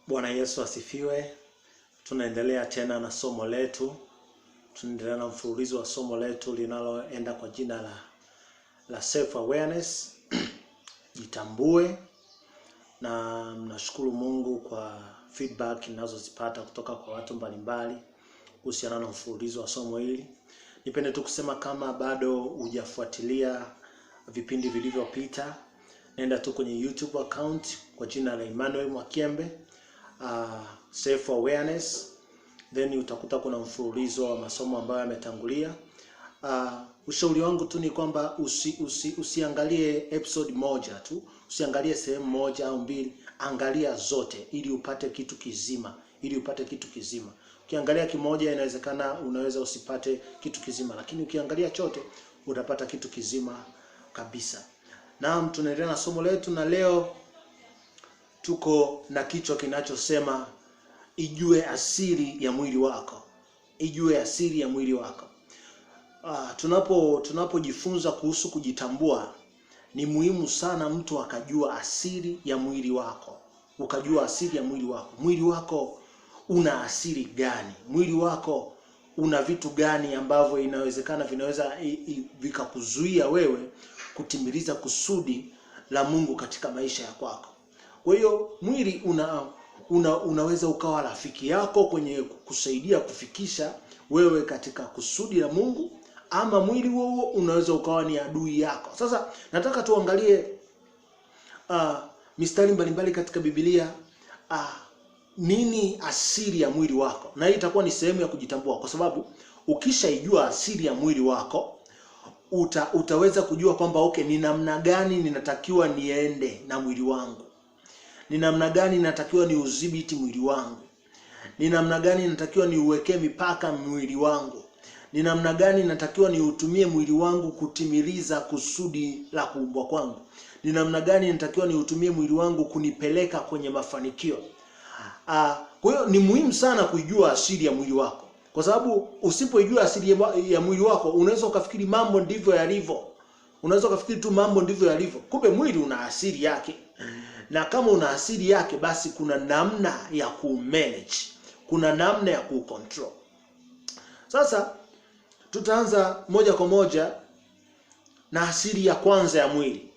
Bwana Yesu asifiwe. Tunaendelea tena na somo letu. Tunaendelea na mfululizo wa somo letu linaloenda kwa jina la self awareness. Jitambue. Na mnashukuru Mungu kwa feedback ninazozipata kutoka kwa watu mbalimbali kuhusiana na mfululizo wa somo hili. Nipende tu kusema kama bado hujafuatilia vipindi vilivyopita, nenda tu kwenye YouTube account kwa jina la Emmanuel Mwakyembe, self awareness, then utakuta kuna mfululizo wa masomo ambayo yametangulia. Ushauri wangu tu ni kwamba usiangalie episode moja tu, usiangalie sehemu moja au mbili, angalia zote ili upate kitu kizima. Ukiangalia kimoja inawezekana unaweza usipate kitu kizima, lakini ukiangalia chote utapata kitu kizima kabisa. Naam, tunaendelea na somo letu na leo tuko na kichwa kinachosema ijue asili ya mwili wako. Ijue asili ya mwili wako. Tunapojifunza kuhusu kujitambua, ni muhimu sana mtu akajua asili ya mwili wako. Ukajua asili ya mwili wako. Mwili wako una asili gani? Mwili wako una vitu gani ambavyo inawezekana vinaweza vikakuzuia wewe kutimiliza kusudi la Mungu katika maisha ya kwako. Kwa hiyo mwili unaweza ukawa rafiki yako kwenye kusaidia kufikisha wewe katika kusudi la Mungu, ama mwili huo unaweza ukawa ni adui yako. Sasa nataka tuangalie mistari mbalimbali katika Biblia, nini asili ya mwili wako. Na hii itakuwa ni sehemu ya kujitambua, kwa sababu ukishaijua asili ya mwili wako utaweza kujua kwamba okay, ni namna gani ninatakiwa niende na mwili wangu. Ni namna gani ninatakiwa ni udhibiti mwili wangu. Ni namna gani ninatakiwa ni uwekee mipaka mwili wangu. Ni namna gani ninatakiwa ni utumie mwili wangu kutimiliza kusudi la kuumbwa kwangu. Ni namna gani ninatakiwa ni utumie mwili wangu kunipeleka kwenye mafanikio. Kwa hiyo ni muhimu sana kujua asili ya mwili wako, kwa sababu usipoijua asili ya mwili wako unaweza ukafikiri mambo ndivyo yalivyo. Unaweza ukafikiri tu mambo ndivyo yalivyo. Kumbe mwili una asili yake. Na kama una asili yake, basi kuna namna ya ku-manage, kuna namna ya ku-control. Sasa tutaanza moja kwa moja na asili ya kwanza ya mwili.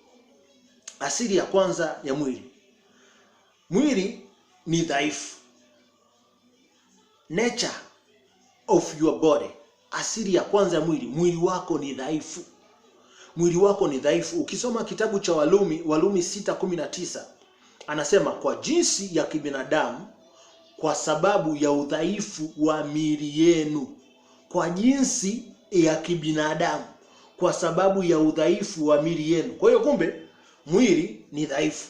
Asili ya kwanza ya mwili. Mwili ni dhaifu. Nature of your body. Asili ya kwanza ya mwili. Mwili wako ni dhaifu. Mwili wako ni dhaifu. Ukisoma kitabu cha Walumi 6:19, anasema kwa jinsi ya kibinadamu, kwa sababu ya udhaifu wa miili yenu. Kwa jinsi ya kibinadamu, kwa sababu ya udhaifu wa miili yenu. Kwa hiyo kumbe mwili ni dhaifu.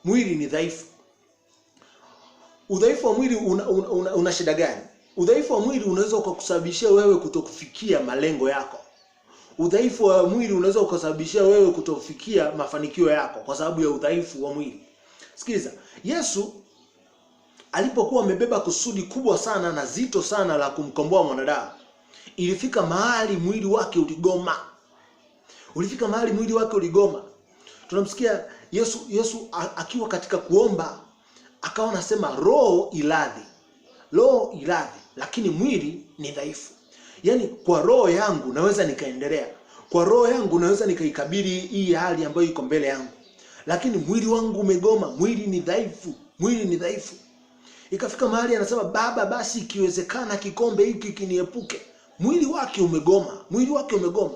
Mwili ni dhaifu. Udhaifu wa mwili una shida gani? Udhaifu wa mwili unaweza kukusababishia wewe kutokufikia malengo yako. Udhaifu wa mwili unaweza kusababishia wewe kutofikia mafanikio yako kwa sababu ya udhaifu wa mwili. Sikiliza, Yesu alipokuwa amebeba kusudi kubwa sana na zito sana la kumkomboa mwanadamu, ilifika mahali mwili wake uligoma. Ulifika mahali mwili wake uligoma. Tunamsikia Yesu akiwa katika kuomba, akawa anasema roho iradhi. Roho iradhi, lakini mwili ni dhaifu. Yaani kwa roho yangu naweza nikaendelea. Kwa roho yangu naweza nikaikabili hii hali ambayo iko mbele yangu. Lakini mwili wangu umegoma, mwili ni dhaifu, mwili ni dhaifu. Ikafika mahali anasema, Baba basi ikiwezekana kikombe hiki kiniepuke. Mwili wake umegoma, mwili wake umegoma.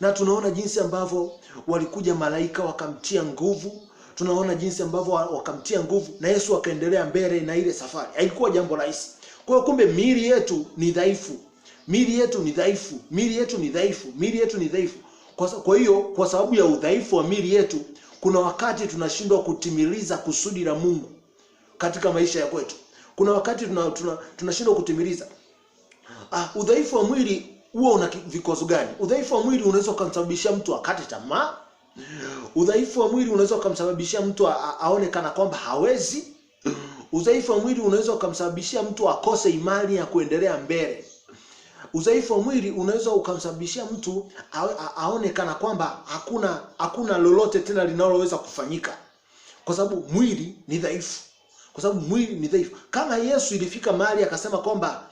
Na tunaona jinsi ambavyo walikuja malaika wakamtia nguvu. Tunaona jinsi ambavyo wakamtia nguvu na Yesu akaendelea mbele na ile safari. Haikuwa jambo rahisi. Kwa hiyo kumbe miili yetu ni dhaifu. Miili yetu ni dhaifu. Miili yetu ni dhaifu. Miili yetu ni dhaifu. Kwa hiyo kwa sababu ya udhaifu wa miili yetu, kuna wakati tunashindwa kutimiliza kusudi la Mungu katika maisha ya kwetu. Kuna wakati tunashindwa kutimiliza. Udhaifu wa mwili huo una vikwazo gani? Udhaifu wa mwili unaweza kumsababishia mtu akate tamaa. Udhaifu wa mwili unaweza kumsababishia mtu aone kana kwamba hawezi. Udhaifu wa mwili unaweza kumsababishia mtu akose imani ya kuendelea mbele. Udhaifu wa mwili unaweza ukamsababishia mtu aone kana kwamba hakuna lolote tena linaloweza kufanyika, kwa sababu mwili ni dhaifu. kwa sababu mwili ni dhaifu. Kama Yesu ilifika mahali akasema kwamba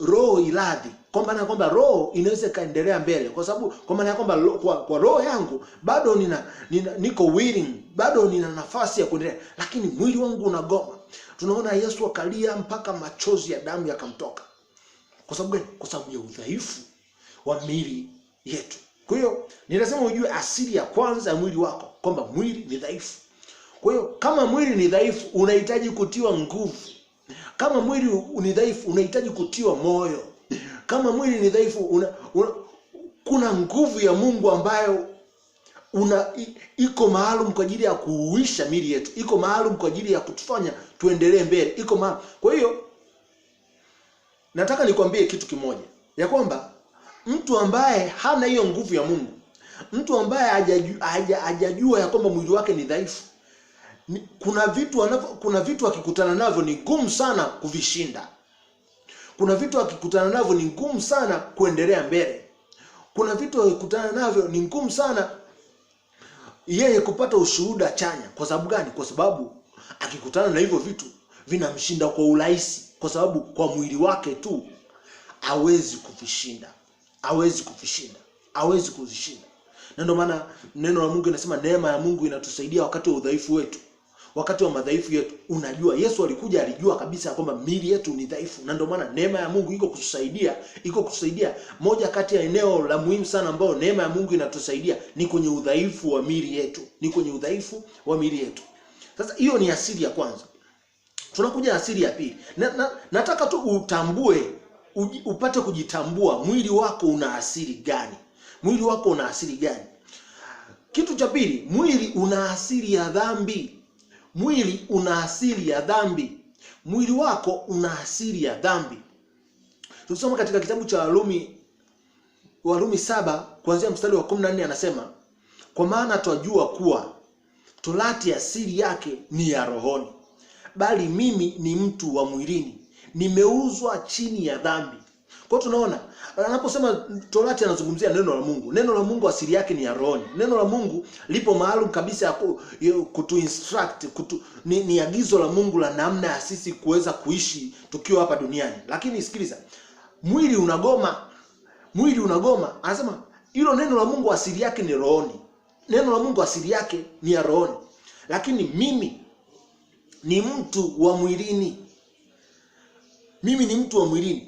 roho iradhi, kwamba roho inaweza kaendelea mbele, kwa sababu kwa maana kwamba kwa roho yangu bado niko willing, bado nina nafasi ya kuendelea, lakini mwili wangu unagoma. Tunaona Yesu akalia mpaka machozi ya damu yakamtoka. Kwa sababu gani? Kwa sababu ya udhaifu wa miili yetu. Kwa hiyo ninasema ujue asili ya kwanza ya mwili wako kwamba mwili ni dhaifu. Kwa hiyo kama mwili ni dhaifu unahitaji kutiwa nguvu. Kama mwili ni dhaifu unahitaji kutiwa moyo. Kama mwili ni dhaifu kuna nguvu ya Mungu ambayo iko maalum kwa ajili ya kuuisha miili yetu. Iko maalum kwa ajili ya kutufanya tuendelee mbele. Iko maalum. Kwa hiyo nataka nikwambie kitu kimoja, ya kwamba mtu ambaye hana hiyo nguvu ya Mungu, mtu ambaye hajajua ya kwamba mwili wake ni dhaifu, kuna vitu akikutana navyo ni ngumu sana kuvishinda. Kuna vitu akikutana navyo ni ngumu sana kuendelea mbele. Kuna vitu akikutana navyo ni ngumu sana yeye kupata ushuhuda chanya. Kwa sababu gani? Kwa sababu akikutana na hivyo vitu vinamshinda kwa urahisi, kwa sababu kwa mwili wake tu hawezi kuvishinda. Na ndio maana neno la Mungu linasema neema ya Mungu inatusaidia wakati wa udhaifu wetu, wakati wa madhaifu yetu. Unajua Yesu alikuja, alijua kabisa kwamba miili yetu ni dhaifu, na ndio maana neema ya Mungu iko kutusaidia. Moja kati ya eneo la muhimu sana ambao neema ya Mungu inatusaidia ni kwenye udhaifu wa miili yetu. Sasa hiyo ni asili ya kwanza. Tunakuja asili ya pili. Nataka tu utambue, upate kujitambua mwili wako una asili gani. Kitu cha pili, mwili una asili ya dhambi. Mwili wako una asili ya dhambi. Tusoma katika kitabu cha Warumi 7 kuanzia mstari wa 14, anasema, kwa maana twajua kuwa torati asili yake ni ya rohoni, bali mimi ni mtu wa mwilini, nimeuzwa chini ya dhambi. Kwa hiyo tunaona anaposema torati anazungumzia neno la Mungu. Neno la Mungu asili yake ni ya rohoni. Neno la Mungu lipo maalum kabisa ya kutu instruct, ni agizo la Mungu la namna ya sisi kuweza kuishi tukiwa hapa duniani. Lakini sikiliza, mwili unagoma. Anasema hilo neno la Mungu asili yake ni rohoni. Neno la Mungu asili yake ni ya rohoni. Lakini mimi ni mtu wa mwilini.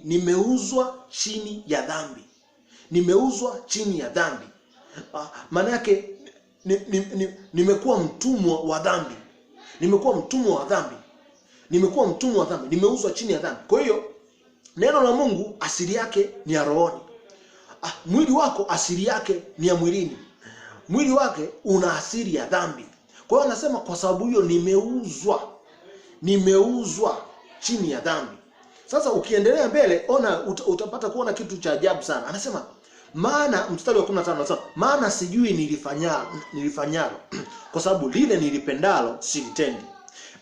Nimeuzwa chini ya dhambi. Maana yake nimekuwa mtumwa wa dhambi. Nimeuzwa chini ya dhambi. Kwa hiyo neno la Mungu asili yake ni ya rohoni. Mwili wako asili yake ni ya mwilini. Mwili wake una asili ya dhambi. Kwa hiyo anasema kwa sababu hiyo nimeuzwa chini ya dhambi. Sasa ukiendelea mbele, utapata kuona kitu cha ajabu sana. Anasema maana, mstari wa 15 anasema, maana sijui nilifanyalo kwa sababu lile nilipendalo silitendi,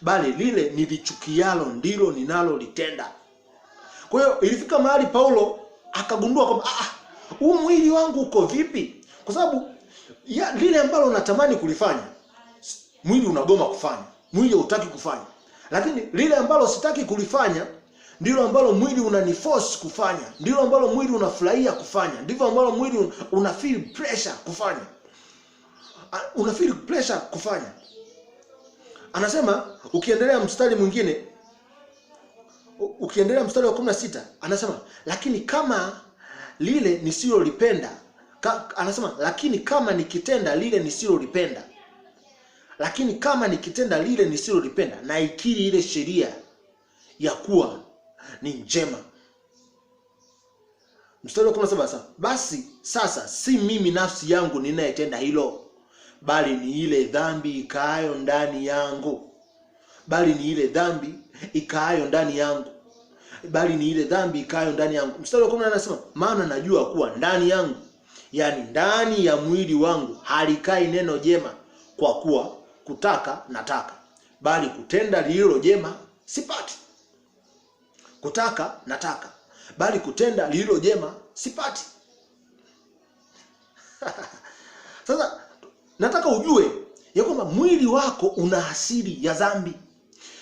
bali lile nilichukialo ndilo ninalolitenda. Kwa hiyo ilifika mahali Paulo akagundua kwamba huu mwili wangu uko vipi? Kwa sababu lile ambalo unatamani kulifanya mwili unagoma kufanya, mwili hutaki kufanya. Lakini lile ambalo sitaki kulifanya ndilo ambalo mwili unaniforce kufanya, ndilo ambalo mwili unafurahia kufanya, ndivyo ambalo mwili una feel pressure kufanya. Anasema ukiendelea mstari mwingine, ukiendelea mstari wa 16, anasema lakini kama lile nisilolipenda, anasema lakini kama nikitenda lile nisilolipenda, na ikiri ile sheria ya kuwa ni njema. Mstari wa 17, basi sasa si mimi nafsi yangu ninayetenda hilo, bali ni ile dhambi ikaayo ndani yangu. Mstari wa 18 anasema maana najua kuwa ndani yangu, yani ndani ya mwili wangu, halikai neno jema, kwa kuwa kutaka nataka, bali kutenda lililo jema sipati. Bali kutenda lililo jema sipati. Sasa nataka ujue ya kwamba mwili wako una asili ya dhambi.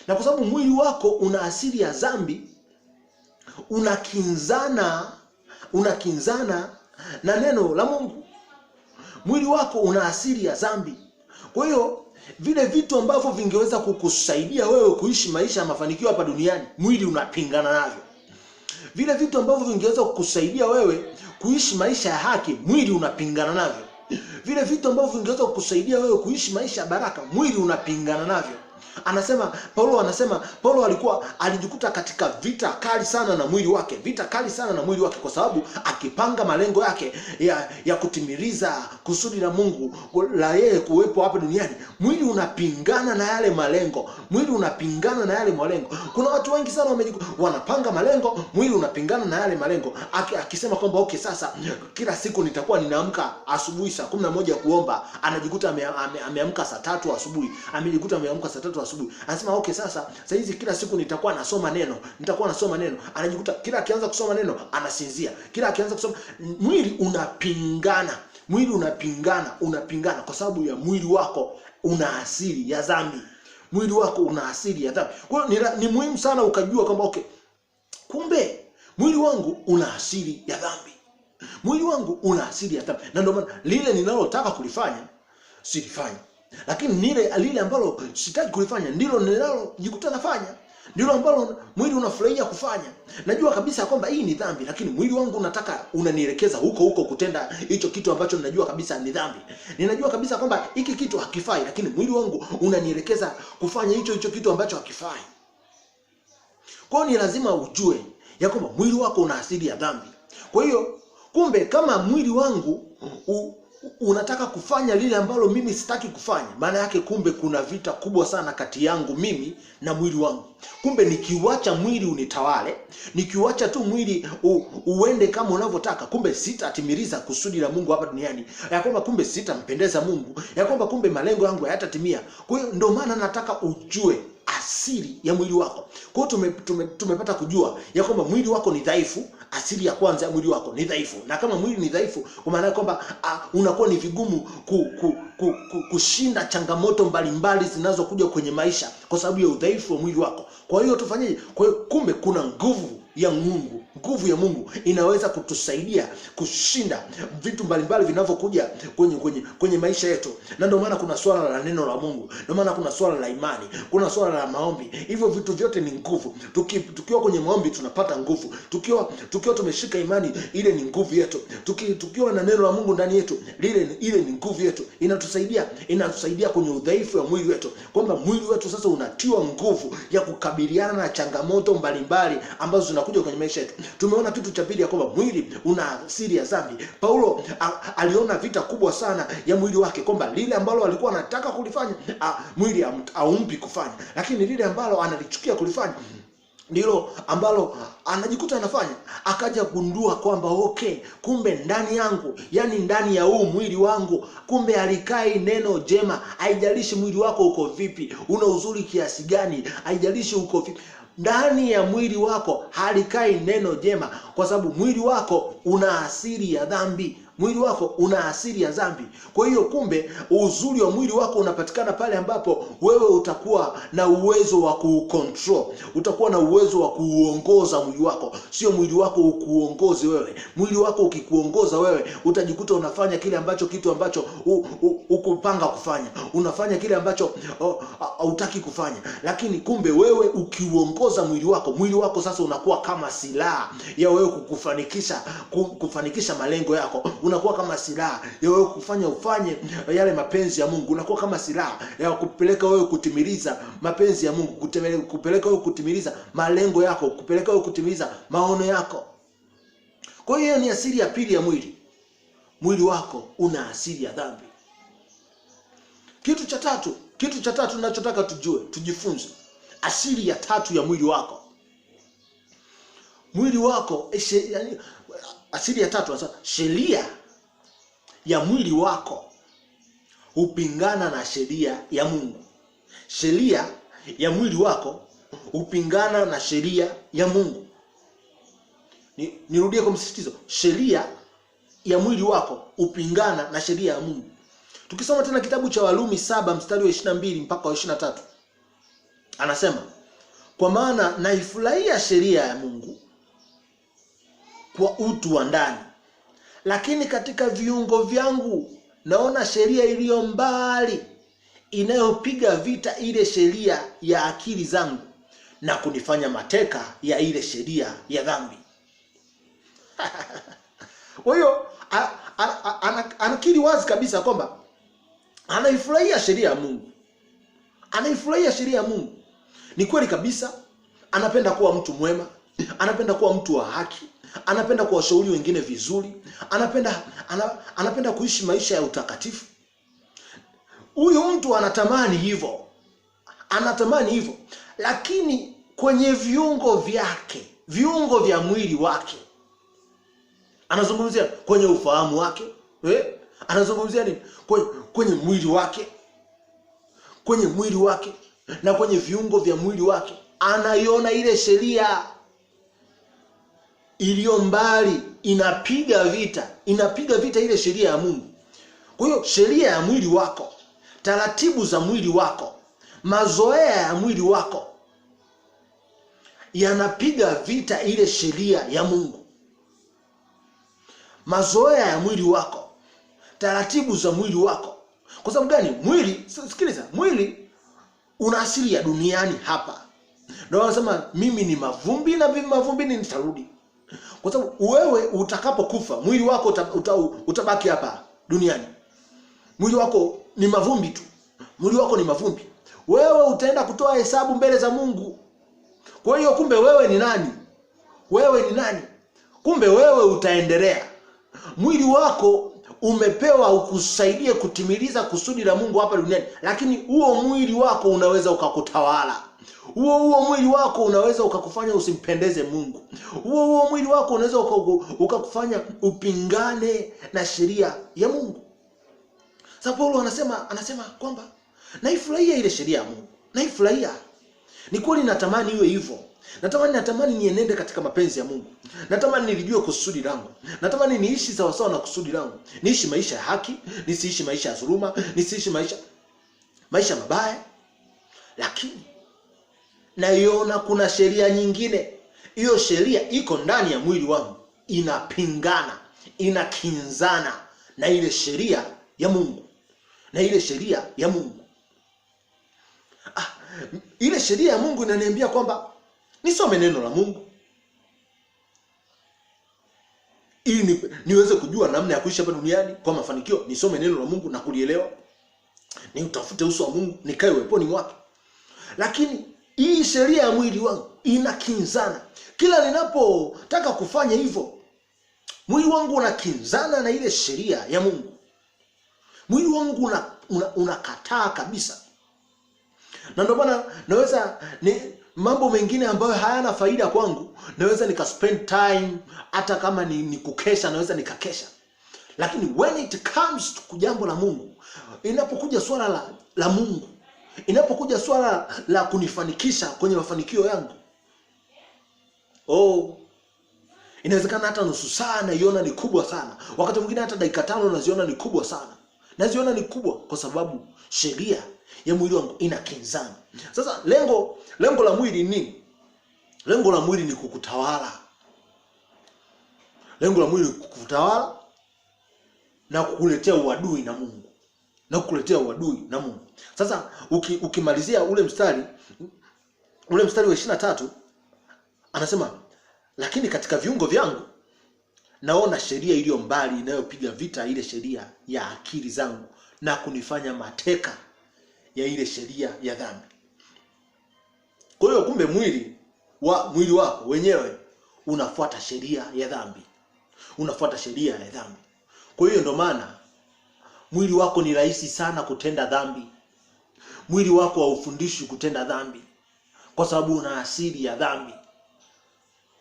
Na kwa sababu mwili wako una asili ya dhambi, unakinzana na neno la Mungu. Mwili wako una asili ya dhambi. Kwa hiyo vile vitu ambavyo vingeweza kukusaidia wewe kuishi maisha ya mafanikio hapa duniani, mwili unapingana navyo. Vile vitu ambavyo vingeweza kukusaidia wewe kuishi maisha ya haki, mwili unapingana navyo. Vile vitu ambavyo vingeweza kukusaidia wewe kuishi maisha ya baraka, mwili unapingana navyo. Paulo alijikuta katika vita kali sana na mwili wake, kwa sababu akipanga malengo yake ya kutimiliza kusudi la Mungu la yeye kuwepo hapa duniani, mwili unapingana na yale malengo. Kuna watu wengi sana wanapanga malengo, mwili unapingana na yale malengo. Akisema kwamba okay, sasa kila siku nitakuwa ninaamka asubuhi saa 11 kuomba, anajikuta ameamka saa 3 asubuhi, anasema okay, sasa hizi kila siku nitakuwa nasoma neno, anajikuta kila akianza kusoma neno anasinzia, kila akianza kusoma. Mwili unapingana kwa sababu ya mwili wako una asili ya dhambi. Kwa hiyo ni muhimu sana ukajua kwamba okay, kumbe mwili wangu una asili ya dhambi. Na ndio maana lile ninalotaka kulifanya silifanya, lakini lile ambalo sitaki kulifanya ndilo ninalojikuta nafanya, ndilo ambalo mwili unafurahia kufanya. Najua kabisa kwamba hii ni dhambi, lakini mwili wangu unanielekeza huko kutenda hicho kitu ambacho ninajua kabisa ni dhambi. Ninajua kabisa kwamba hiki kitu hakifai, lakini mwili wangu unanielekeza kufanya hicho kitu ambacho hakifai. Kwa hiyo ni lazima ujue ya kwamba mwili wako una asili ya dhambi. Kwa hiyo kumbe kama mwili wangu unataka kufanya lile ambalo mimi sitaki kufanya, maana yake kumbe kuna vita kubwa sana kati yangu mimi na mwili wangu. Kumbe nikiuacha mwili unitawale, nikiuacha tu mwili uende kama unavyotaka, kumbe sitatimiliza kusudi la Mungu hapa duniani, ya kwamba kumbe sitampendeza Mungu, ya kwamba kumbe malengo yangu hayatatimia. Kwa hiyo ndio maana nataka ujue asili ya mwili wako. Kwa hiyo tumepata kujua ya kwamba mwili wako ni dhaifu. Asili ya kwanza ya mwili wako ni dhaifu, na kama mwili ni dhaifu, kwa maana kwamba unakuwa ni vigumu kushinda changamoto mbalimbali zinazokuja kwenye maisha kwa sababu ya udhaifu wa mwili wako. Kwa hiyo tufanyeje? Kwa hiyo kumbe kuna nguvu ya Mungu inaweza kutusaidia kushinda vitu mbalimbali vinavyokuja kwenye maisha yetu. Na ndio maana kuna swala la neno la Mungu, ndio maana kuna swala la imani, kuna swala la maombi. Hivyo vitu vyote ni nguvu. Tukiwa kwenye maombi tunapata nguvu. Tukiwa tumeshika imani, ile ni nguvu yetu. Tukiwa na neno la Mungu ndani yetu, ile ni nguvu yetu. Inatusaidia kwenye udhaifu wa mwili wetu, kwamba mwili wetu sasa unatiwa nguvu ya kukabiliana na changamoto mbalimbali ambazo zinakuja kwenye maisha yetu. Tumeona kitu cha pili ya kwamba mwili una asili ya dhambi. Paulo aliona vita kubwa sana ya mwili wake, kwamba lile ambalo alikuwa anataka kulifanya mwili haumpi kufanya, lakini lile ambalo analichukia kulifanya ndilo ambalo anajikuta anafanya. Akaja gundua kwamba okay, kumbe ndani yangu, yani ndani ya huu mwili wangu, kumbe alikai neno jema. Haijalishi mwili wako uko vipi, una uzuri kiasi gani, haijalishi uko vipi, ndani ya mwili wako halikai neno jema, kwa sababu mwili wako una asili ya dhambi. Kwa hiyo kumbe uzuri wa mwili wako unapatikana pale ambapo wewe utakuwa na uwezo wa kucontrol, utakuwa na uwezo wa kuuongoza mwili wako, sio mwili wako ukuongoze wewe. Mwili wako ukikuongoza wewe, utajikuta unafanya kile kitu ambacho ukupanga kufanya, unafanya kile ambacho hutaki kufanya. Lakini kumbe wewe ukiuongoza mwili wako sasa unakuwa kama silaha ya wewe kufanikisha malengo yako. Unakuwa kama silaha ya wewe ufanye yale mapenzi ya Mungu. Unakuwa kama silaha ya kupeleka wewe kutimiliza mapenzi ya Mungu, kupeleka wewe kutimiliza malengo yako, kupeleka wewe kutimiliza maono yako. Kwa hiyo ni asili ya pili ya mwili. Mwili wako una asili ya dhambi. Kitu cha tatu ninachotaka tujifunze, asili ya tatu ya mwili wako. Mwili wako asili ya tatu, sheria ya mwili wako hupingana na sheria ya Mungu. Sheria ya mwili wako hupingana na sheria ya Mungu. Nirudie kwa msisitizo, sheria ya mwili wako hupingana na sheria ya Mungu. Tukisoma tena kitabu cha Warumi 7 mstari wa 22 mpaka wa 23, anasema Kwa maana naifurahia sheria ya Mungu kwa utu wa ndani, lakini katika viungo vyangu naona sheria iliyo mbali inayopiga vita ile sheria ya akili zangu na kunifanya mateka ya ile sheria ya dhambi. Kwa hiyo anakiri wazi kabisa kwamba anaifurahia sheria ya Mungu. Anaifurahia sheria ya Mungu. Ni kweli kabisa, anapenda kuwa mtu mwema, anapenda kuwa mtu wa haki, anapenda kuwashauri wengine vizuri, anapenda kuishi maisha ya utakatifu. Huyu mtu anatamani hivyo. Anatamani hivyo. Lakini kwenye viungo vyake, viungo vya mwili wake, anazungumzia kwenye ufahamu wake, anazungumzia nini? Kwenye mwili wake, kwenye mwili wake na kwenye viungo vya mwili wake, anaiona ile sheria iliyo mbali inapiga vita ile sheria ya Mungu. Kwa hiyo sheria ya mwili wako, taratibu za mwili wako, mazoea ya mwili wako yanapiga vita ile sheria ya Mungu. Mazoea ya mwili wako, taratibu za mwili wako. Kwa sababu gani? Mwili, sikiliza, mwili una asili ya duniani hapa. Ndio wanasema mimi ni mavumbi na mavumbini nitarudi. Kwa sababu wewe utakapokufa, mwili wako utabaki hapa duniani. Mwili wako ni mavumbi tu. Mwili wako ni mavumbi. Wewe utaenda kutoa hesabu mbele za Mungu. Kwa hiyo kumbe wewe ni nani? Wewe ni nani? Kumbe wewe utaendelea. Mwili wako umepewa ukusaidie kutimiliza kusudi la Mungu hapa duniani, lakini huo mwili wako unaweza ukakutawala. Huo mwili wako unaweza ukakufanya usimpendeze Mungu. Huo mwili wako unaweza ukakufanya upingane na sheria ya Mungu. Sasa Paulo anasema kwamba naifurahia ile sheria ya Mungu. Naifurahia. Ni kweli natamani iwe hivyo. Natamani nienende katika mapenzi ya Mungu. Natamani nilijue kusudi langu. Natamani niishi sawa sawa na kusudi langu. Niishi maisha ya haki, nisiishi maisha ya dhuluma, nisiishi maisha mabaya. Lakini naiona kuna sheria nyingine. Hiyo sheria iko ndani ya mwili wangu, inapingana, inakinzana na ile sheria ya Mungu. Na ile sheria ya Mungu. Ile sheria ya Mungu inaniambia kwamba nisome neno la Mungu ili niweze kujua namna ya kuishi hapa duniani kwa mafanikio. Nisome neno la Mungu na kulielewa. Ni utafute uso wa Mungu, nikae uweponi mwake. Lakini hii sheria ya mwili wangu inakinzana. Kila ninapotaka kufanya hivyo, mwili wangu unakinzana na ile sheria ya Mungu. Mwili wangu unakataa kabisa. Na ndio maana naweza mambo mengine ambayo hayana faida kwangu, naweza nika-spend time, hata kama ni kukesha, naweza nikakesha. Lakini when it comes to jambo la Mungu, inapokuja swala la Mungu, inapokuja swala la kunifanikisha kwenye mafanikio yangu, inawezekana hata nusu saa naiona ni kubwa sana. Wakati mwingine hata dakika 5 naziona ni kubwa sana. Naziona ni kubwa kwa sababu sheria ya mwili wangu inakinzana. Sasa lengo la mwili ni nini? Lengo la mwili ni kukutawala. Lengo la mwili ni kukutawala na kukuletea uadui na Mungu. Na kukuletea uadui na Mungu. Sasa ukimalizia ule mstari wa 23 anasema, lakini katika viungo vyangu naona sheria iliyo mbali inayopiga vita ile sheria ya akili zangu na kunifanya mateka ya ile sheria ya dhambi. Kwa hiyo kumbe mwili wako wenyewe unafuata sheria ya dhambi. Unafuata sheria ya dhambi. Kwa hiyo ndio maana mwili wako ni rahisi sana kutenda dhambi. Mwili wako haufundishi kutenda dhambi kwa sababu una asili ya dhambi.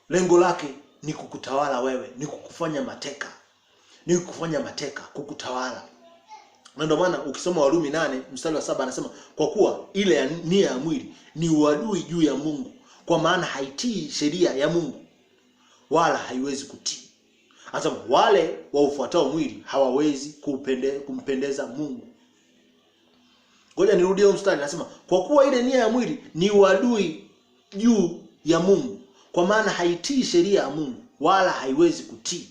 Lengo lake ni kukutawala wewe, ni kukufanya mateka. Ni kukufanya mateka, kukutawala. Na ndio maana ukisoma Warumi 8 mstari wa 7 anasema, kwa kuwa ile nia ya mwili ni uadui juu ya Mungu, kwa maana haitii sheria ya Mungu wala haiwezi kutii. Anasema wale waufuatao mwili hawawezi kumpendeza Mungu. Ngoja nirudie mstari, anasema kwa kuwa ile nia ya mwili ni uadui juu ya Mungu, kwa maana haitii sheria ya Mungu wala haiwezi kutii.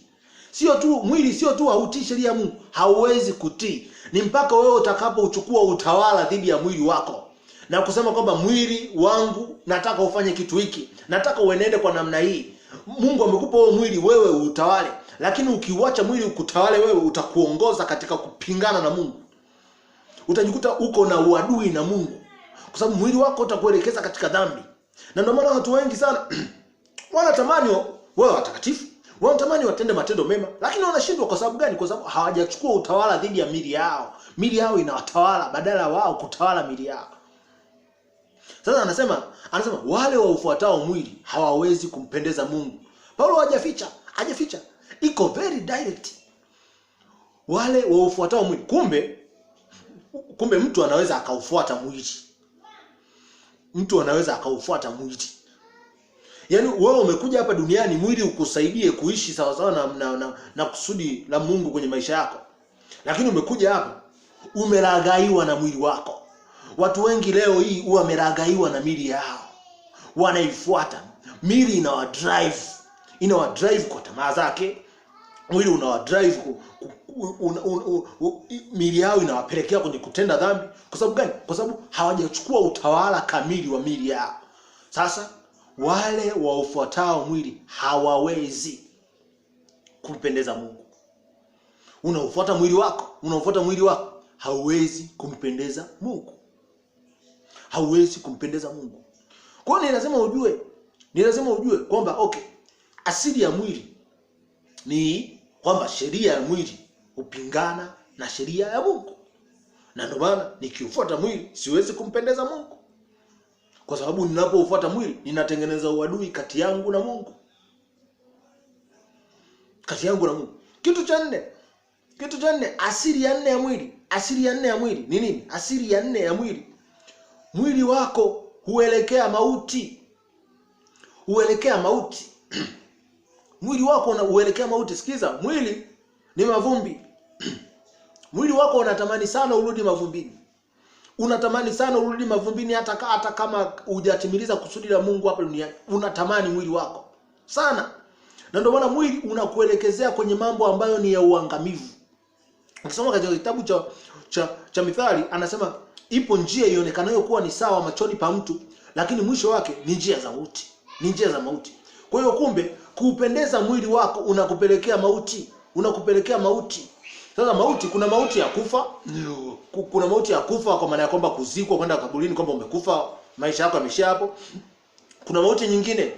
Sio tu mwili, sio tu hautii sheria ya Mungu, hauwezi kutii. Ni mpaka wewe utakapochukua utawala dhidi ya mwili wako na kusema kwamba mwili wangu nataka ufanye kitu hiki, nataka uenende kwa namna hii. Mungu amekupa wewe mwili, wewe utawale. Lakini ukiuacha mwili ukutawale wewe, utakuongoza katika kupingana na Mungu. Utajikuta uko na uadui na Mungu, kwa sababu mwili wako utakuelekeza katika dhambi. Na ndio maana watu wengi sana wanatamani wewe watakatifu, wanatamani watende matendo mema, lakini wanashindwa. Kwa sababu gani? Kwa sababu hawajachukua utawala dhidi ya mili yao. Mili yao inawatawala badala wao kutawala mili yao. Sasa anasema wale waufuatao mwili hawawezi kumpendeza Mungu. Paulo hajaficha. Iko very direct. Wale waufuatao mwili. Kumbe mtu anaweza akaufuata mwili. Mtu anaweza akaufuata mwili. Yaani wewe umekuja hapa duniani mwili ukusaidie kuishi sawa sawa na kusudi la Mungu kwenye maisha yako. Lakini umekuja hapa umeragaiwa na mwili wako. Watu wengi leo hii wameragaiwa na mili yao. Wanaifuata. Mili inawadrive kwa tamaa zake. Mwili unawadrive mili yao inawapelekea kwenye kutenda dhambi. Kwa sababu gani? Kwa sababu hawajachukua utawala kamili wa mili yao. Sasa wale waufuatao mwili hawawezi kumpendeza Mungu. Unafuata mwili wako, hauwezi kumpendeza Mungu. Hauwezi kumpendeza Mungu. Kwa hiyo ni lazima ujue kwamba asili ya mwili ni kwamba sheria ya mwili hupingana na sheria ya Mungu. Na ndio maana nikiufuata mwili siwezi kumpendeza Mungu. Kwa sababu ninapoufuata mwili ninatengeneza uadui kati yangu na Mungu. Kitu cha nne, asili ya nne ya mwili. Asili ya nne ya mwili ni nini? Asili ya nne ya mwili. Mwili wako huelekea mauti. Mwili wako huelekea mauti. Sikiza, mwili ni mavumbi. Mwili wako unatamani sana urudi mavumbini. Hata kama hujatimiliza kusudi la Mungu hapa duniani. Unatamani mwili wako sana. Na ndio maana mwili unakuelekezea kwenye mambo ambayo ni ya uangamivu. Ukisoma katika kitabu cha Mithali anasema ipo njia ionekanayo kuwa ni sawa machoni pa mtu, lakini mwisho wake ni njia za mauti. Kwa hiyo kumbe kuupendeza mwili wako unakupelekea mauti. Sasa mauti, kuna mauti ya kufa. Kuna mauti ya kufa kwa maana ya kwamba kuzikwa, kwenda kaburini, kwamba umekufa, maisha yako yameishia hapo. Kuna mauti nyingine.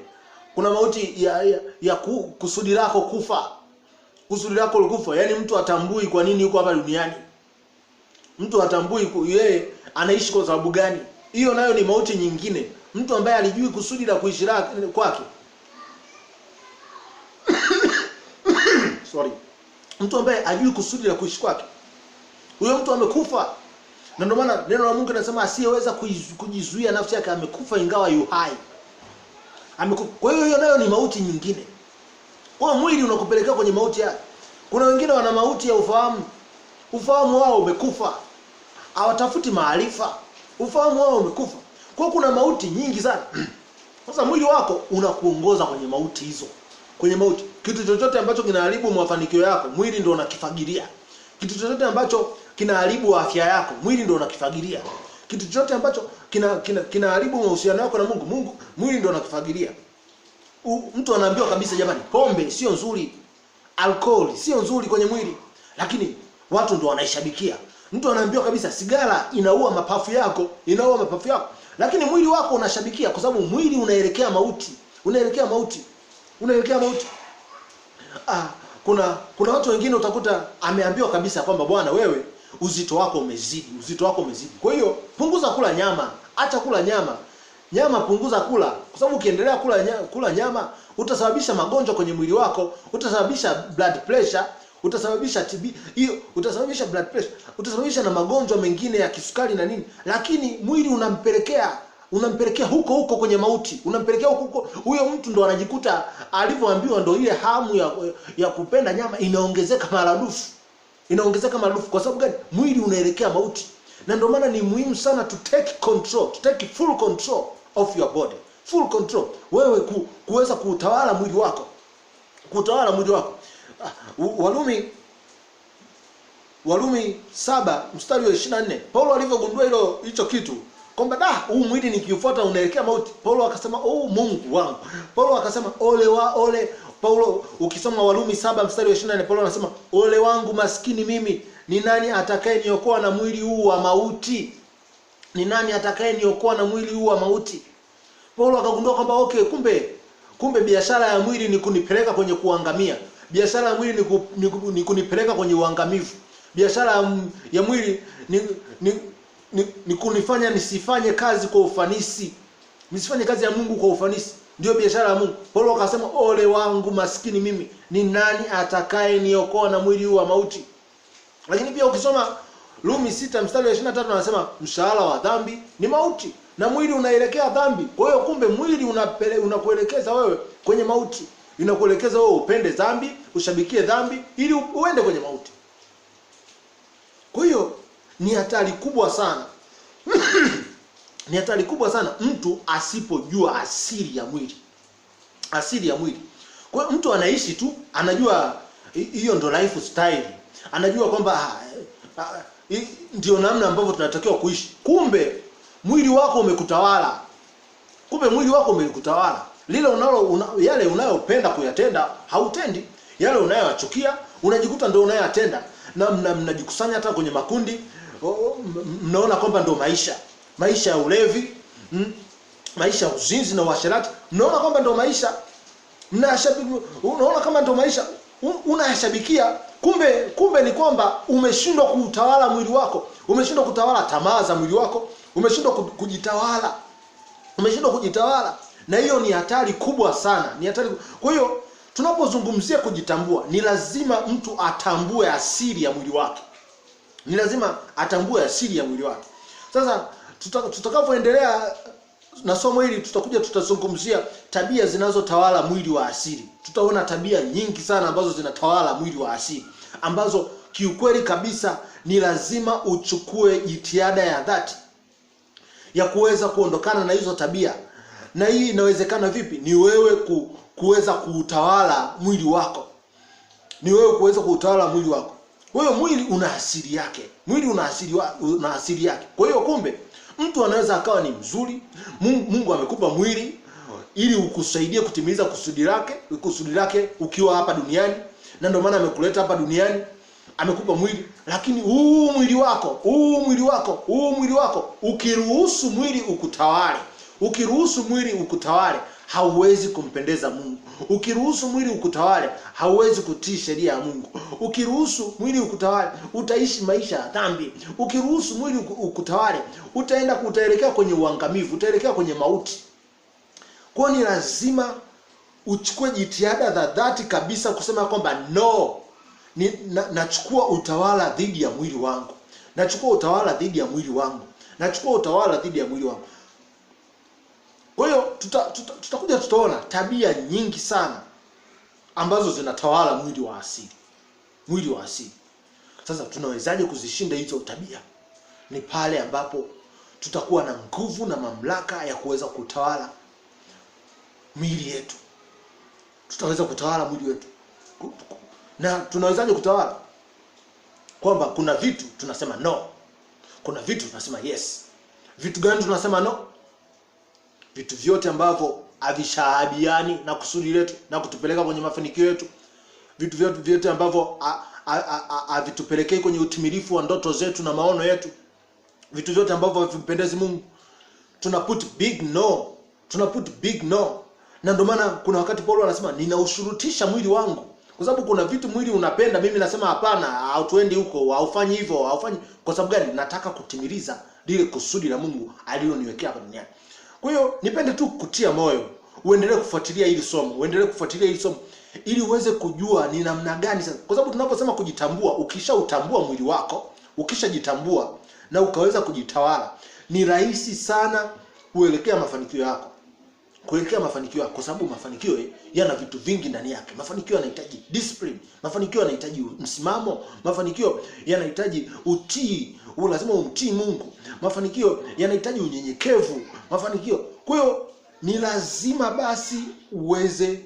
Kuna mauti ya kusudi lako kufa. Kusudi lako kufa, yani mtu atambui kwa nini yuko hapa duniani. Mtu atambui yeye anaishi kwa sababu gani. Hiyo nayo ni mauti nyingine. Mtu ambaye alijui kusudi la kuishi kwake. Mtu ambaye ajui kusudi la kuishi kwake, huyo mtu amekufa. Na ndio maana neno la Mungu linasema asiyeweza kujizuia nafsi yake amekufa ingawa yu hai. Kwa hiyo nayo ni mauti nyingine. Kwa mwili unakupelekea kwenye mauti yake. Kuna wengine wana mauti ya ufahamu. Ufahamu wao umekufa. Hawatafuti maarifa. Ufahamu wao umekufa. Kwa kuna mauti nyingi sana. Sasa mwili wako unakuongoza kwenye mauti hizo. Kitu chochote ambacho kinaharibu mafanikio yako, mwili ndio unakifagilia. Kitu chochote ambacho kinaharibu afya yako, mwili ndio unakifagilia. Kitu chochote ambacho kinaharibu mahusiano yako na Mungu, mwili ndio unakifagilia. Mtu anaambiwa kabisa, jamani, pombe sio nzuri, alcohol sio nzuri kwenye mwili, lakini watu ndio wanaishabikia. Mtu anaambiwa kabisa sigara inaua mapafu yako, lakini mwili wako unashabikia kwa sababu mwili unaelekea mauti. Kuna watu wengine utakuta ameambiwa kabisa kwamba bwana, wewe uzito wako umezidi. Kwa hiyo punguza kula nyama, acha kula nyama. Punguza kula, kwa sababu ukiendelea kula nyama utasababisha magonjwa kwenye mwili wako, utasababisha blood pressure, utasababisha TB, utasababisha blood pressure, utasababisha na magonjwa mengine ya kisukari na nini. Lakini mwili unampelekea huko kwenye mauti. Unampelekea huko. Huyo mtu ndo anajikuta alivyoambiwa, ndo ile hamu ya kupenda nyama inaongezeka maradufu. Kwa sababu gani? Mwili unaelekea mauti. Na ndio maana ni muhimu sana to take full control of your body. full control, wewe kuweza kuutawala mwili wako, kutawala mwili wako. Warumi 7 mstari wa 24, Paulo alivyogundua hicho kitu kwamba huu mwili nikiufuata unaelekea mauti, Paulo akasema Mungu wangu. Paulo akasema ole. Paulo ukisoma Warumi 7 mstari wa 24, Paulo anasema ole wangu maskini mimi, ni nani atakayeniokoa na mwili huu wa mauti? Ni nani atakayeniokoa na mwili huu wa mauti? Paulo akagundua kwamba kumbe biashara ya mwili ni kunipeleka kwenye kuangamia. Biashara ya mwili ni kunipeleka kwenye uangamivu. Biashara ya mwili ni kunifanya nisifanye kazi kwa ufanisi. Nisifanye kazi ya Mungu kwa ufanisi. Ndio biashara ya Mungu. Paulo akasema ole wangu maskini mimi, ni nani atakayeniokoa na mwili huu wa mauti? Lakini pia ukisoma Rumi 6 mstari wa 23 anasema mshahara wa dhambi ni mauti, na mwili unaelekea dhambi. Kwa hiyo kumbe mwili unakuelekeza wewe kwenye mauti. Inakuelekeza wewe upende dhambi, ushabikie dhambi ili uende kwenye mauti. Kwa hiyo ni hatari kubwa sana. Ni hatari kubwa sana mtu asipojua asili ya mwili. Asili ya mwili. Kwa hiyo mtu anaishi tu, anajua hiyo ndo lifestyle. Anajua kwamba ndio namna ambavyo tunatakiwa kuishi. Kumbe mwili wako umekutawala. Yale unayopenda kuyatenda hautendi. Yale unayoyachukia unajikuta ndio unayatenda. Na mnajikusanya hata kwenye makundi, mnaona kwamba ndio maisha ya ulevi, maisha ya uzinzi na uasherati, mnaona kwamba ndio maisha. Unaona kama ndio maisha unayashabikia. Kumbe ni kwamba umeshindwa kuutawala mwili wako. Umeshindwa kutawala tamaa za mwili wako. Umeshindwa kujitawala. Na hiyo ni hatari kubwa sana. Kwa hiyo tunapozungumzia kujitambua, ni lazima mtu atambue asili ya mwili wake. Sasa tutakapoendelea na somo hili tutazungumzia tabia zinazotawala mwili wa asili. Tutaona tabia nyingi sana ambazo zinatawala mwili wa asili, ambazo kiukweli kabisa ni lazima uchukue jitihada ya dhati ya kuweza kuondokana na hizo tabia. Na hii inawezekana vipi? Ni wewe kuweza kuutawala mwili wako. Kwa hiyo mwili una asili yake. Kwa hiyo kumbe mtu anaweza akawa ni mzuri. Mungu amekupa mwili ili ukusaidie kutimiza kusudi lake ukiwa hapa duniani. Na ndio maana amekuleta hapa duniani. Amekupa mwili, lakini huu mwili wako ukiruhusu mwili ukutawale, hauwezi kumpendeza Mungu. Ukiruhusu mwili ukutawale, hauwezi kutii sheria ya Mungu. Ukiruhusu mwili ukutawale, utaishi maisha ya dhambi. Ukiruhusu mwili ukutawale, utaelekea kwenye uangamivu, utaelekea kwenye mauti. Kwa ni lazima uchukue jitihada za dhati kabisa kusema kwamba nachukua utawala dhidi ya mwili wangu. Kwa hiyo tutaona tabia nyingi sana ambazo zinatawala mwili wa asili. Sasa tunawezaje kuzishinda hizo tabia? Ni pale ambapo tutakuwa na nguvu na mamlaka ya kuweza kutawala mwili yetu. Tutaweza kutawala mwili wetu. Na tunawezaje kutawala? Kwamba kuna vitu tunasema no, kuna vitu tunasema yes. Vitu gani tunasema no? Vitu vyote ambavyo havishahabiani na kusudi letu na kutupeleka kwenye mafanikio yetu. Vitu vyote ambavyo havitupelekei kwenye utimilifu wa ndoto zetu na maono yetu. Vitu vyote ambavyo havimpendezi Mungu. Tuna put big no. Na ndio maana kuna wakati Paulo anasema ninaushurutisha mwili wangu. Kwa sababu kuna vitu mwili unapenda, mimi nasema hapana, hautuendi huko, haufanyi hivyo, haufanyi. Kwa sababu gani? Nataka kutimiliza lile kusudi la Mungu aliloniwekea hapa duniani. Kwa hiyo nipende tu kutia moyo, uendelee kufuatilia hili somo, ili uweze kujua ni namna gani sasa. Kwa sababu tunaposema kujitambua, ukishautambua mwili wako, ukishajitambua na ukaweza kujitawala, ni rahisi sana kuelekea mafanikio yako. Kwa sababu mafanikio yana vitu vingi ndani yake. Mafanikio yanahitaji discipline, mafanikio yanahitaji msimamo, mafanikio yanahitaji utii, lazima umtii Mungu. Mafanikio yanahitaji unyenyekevu, mafanikio. Kwa hiyo ni lazima basi uweze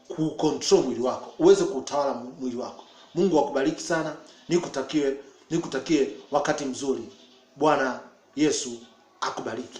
kucontrol mwili wako, uweze kutawala mwili wako. Mungu akubariki sana. Nikutakie wakati mzuri. Bwana Yesu akubariki.